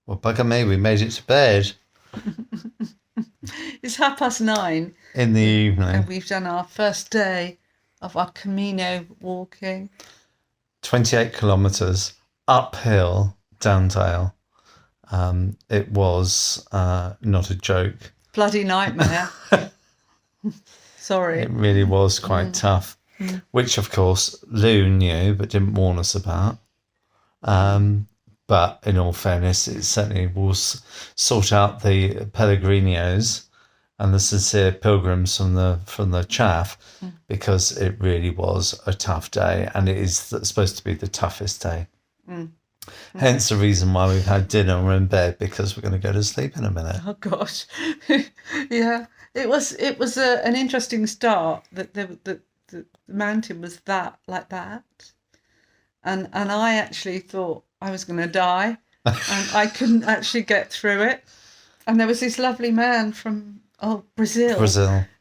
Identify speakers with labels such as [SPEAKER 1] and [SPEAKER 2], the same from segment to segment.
[SPEAKER 1] Well, bugger me, we made it to bed
[SPEAKER 2] It's 9:30,
[SPEAKER 1] in the
[SPEAKER 2] and
[SPEAKER 1] evening.
[SPEAKER 2] we've done our first day of our Camino walking.
[SPEAKER 1] 28 kilometres uphill, down Dale. It was not a joke.
[SPEAKER 2] Bloody nightmare.
[SPEAKER 1] It
[SPEAKER 2] Sorry.
[SPEAKER 1] really was quite tough, which of course Lou knew but didn't warn us about. But in all fairness, it certainly will sort out the Pellegrinos and the sincere pilgrims from the chaff, because it really was a tough day, and it is supposed to be the toughest day. Hence the reason why we've had dinner and we're in bed, because we're going to go to sleep in a minute.
[SPEAKER 2] Oh gosh. Yeah. It was an interesting start that the mountain was like that. And I actually thought I was going to die, and I couldn't actually get through it. And there was this lovely man from Brazil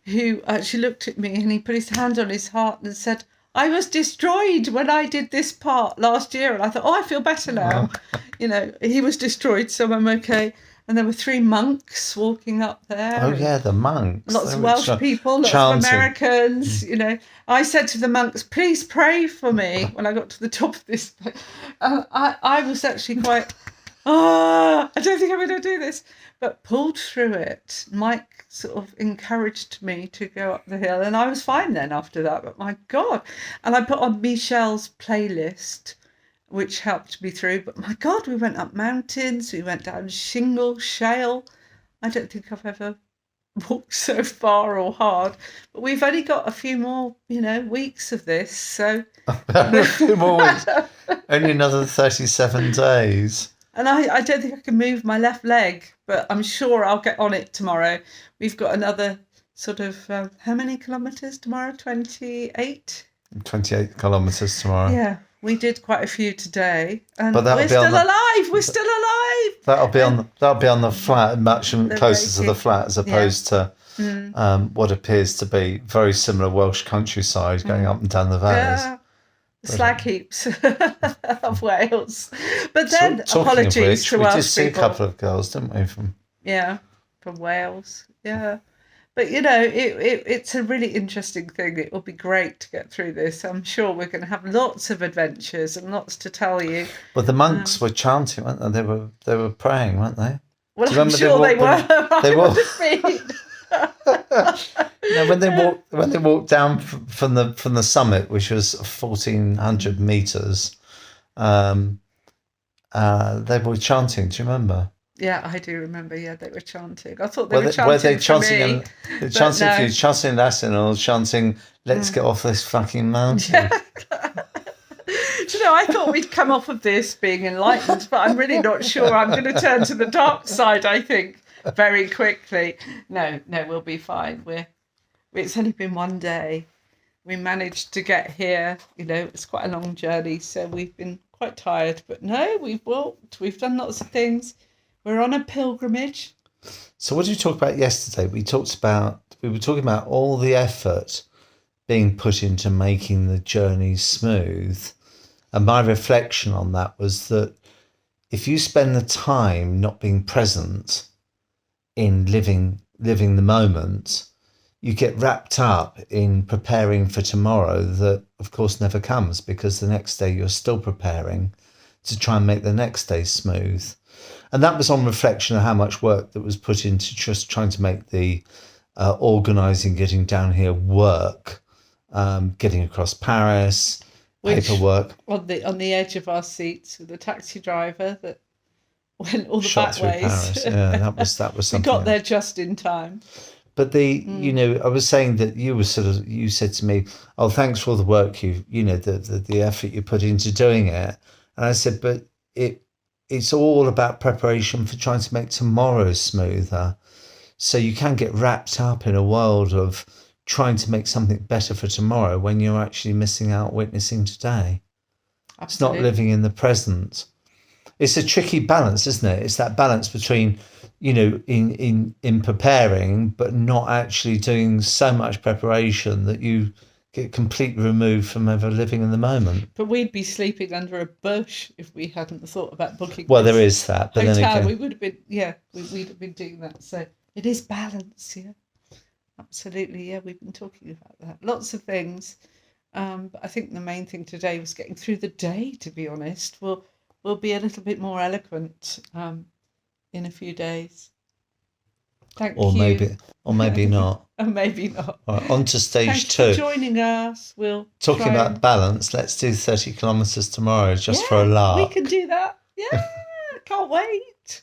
[SPEAKER 2] who actually looked at me, and he put his hand on his heart and said, "I was destroyed when I did this part last year." And I thought, I feel better now. He was destroyed, so I'm okay. And there were 3 monks walking up there.
[SPEAKER 1] Oh yeah, the monks.
[SPEAKER 2] Lots of Welsh people, lots of Americans. I said to the monks, "Please pray for me." When I got to the top of this, I was actually quite, I don't think I'm going to do this, but pulled through it. Mike sort of encouraged me to go up the hill, and I was fine then after that. But my God, and I put on Michelle's playlist, which helped me through. But my God, we went up mountains, we went down shingle, shale. I don't think I've ever walked so far or hard. But we've only got a few more, weeks of this. So
[SPEAKER 1] a few more weeks. Only another 37 days.
[SPEAKER 2] And I don't think I can move my left leg, but I'm sure I'll get on it tomorrow. We've got another sort of, how many kilometres tomorrow? 28?
[SPEAKER 1] 28 kilometres tomorrow.
[SPEAKER 2] Yeah. We did quite a few today, and
[SPEAKER 1] But
[SPEAKER 2] we're still alive. We're still alive.
[SPEAKER 1] That'll be on the flat, much closer to the flat, as opposed to what appears to be very similar Welsh countryside going up and down the valleys.
[SPEAKER 2] Yeah. Slag heaps of Wales. But then,
[SPEAKER 1] Talking
[SPEAKER 2] apologies
[SPEAKER 1] of which,
[SPEAKER 2] to
[SPEAKER 1] we
[SPEAKER 2] Welsh
[SPEAKER 1] did see
[SPEAKER 2] people.
[SPEAKER 1] a couple of girls, didn't we? From
[SPEAKER 2] Wales. Yeah. But, it's a really interesting thing. It will be great to get through this. I'm sure we're going to have lots of adventures and lots to tell you.
[SPEAKER 1] Well, the monks were chanting, weren't they? They were praying, weren't they?
[SPEAKER 2] Well, I'm sure they were.
[SPEAKER 1] They
[SPEAKER 2] walked.
[SPEAKER 1] When they walked down from the summit, which was 1,400 meters, they were chanting. Do you remember?
[SPEAKER 2] Yeah, I do remember. Yeah, they were chanting. I thought they were chanting. Were they
[SPEAKER 1] chanting?
[SPEAKER 2] Me,
[SPEAKER 1] chanting for you, chanting in Latin, or chanting, "Let's get off this fucking mountain."
[SPEAKER 2] Yeah. I thought we'd come off of this being enlightened, but I'm really not sure. I'm going to turn to the dark side, I think, very quickly. No, we'll be fine. It's only been one day. We managed to get here. It's quite a long journey, so we've been quite tired. But no, we've walked. We've done lots of things. We're on a pilgrimage.
[SPEAKER 1] So what did you talk about yesterday? We were talking about all the effort being put into making the journey smooth. And my reflection on that was that if you spend the time not being present in living the moment, you get wrapped up in preparing for tomorrow that, of course, never comes, because the next day you're still preparing to try and make the next day smooth. And that was on reflection of how much work that was put into just trying to make the organising, getting down here work, getting across Paris, paperwork.
[SPEAKER 2] On the edge of our seats with the taxi driver that went all the
[SPEAKER 1] shot
[SPEAKER 2] back
[SPEAKER 1] through
[SPEAKER 2] ways.
[SPEAKER 1] Paris. Yeah, that was something.
[SPEAKER 2] We got there just in time.
[SPEAKER 1] But I was saying that you said to me, "Oh, thanks for all the work the effort you put into doing it." And I said, "But it's all about preparation for trying to make tomorrow smoother. So you can get wrapped up in a world of trying to make something better for tomorrow when you're actually missing out witnessing today." Absolutely. It's not living in the present. It's a tricky balance, isn't it? It's that balance between, in preparing, but not actually doing so much preparation that you get completely removed from ever living in the moment.
[SPEAKER 2] But we'd be sleeping under a bush if we hadn't thought about booking.
[SPEAKER 1] Well, there is that, but
[SPEAKER 2] hotel.
[SPEAKER 1] then again,
[SPEAKER 2] We would have been, we'd have been doing that. So it is balance, yeah. Absolutely, yeah. We've been talking about that. Lots of things. But I think the main thing today was getting through the day, to be honest. We'll be a little bit more eloquent in a few days. Thank you.
[SPEAKER 1] Or maybe not.
[SPEAKER 2] And maybe not.
[SPEAKER 1] All right, on to stage
[SPEAKER 2] Thanks
[SPEAKER 1] 2.
[SPEAKER 2] for joining us. We'll
[SPEAKER 1] talking about balance. Let's do 30 kilometres tomorrow just for a lark.
[SPEAKER 2] We can do that. Yeah, can't wait.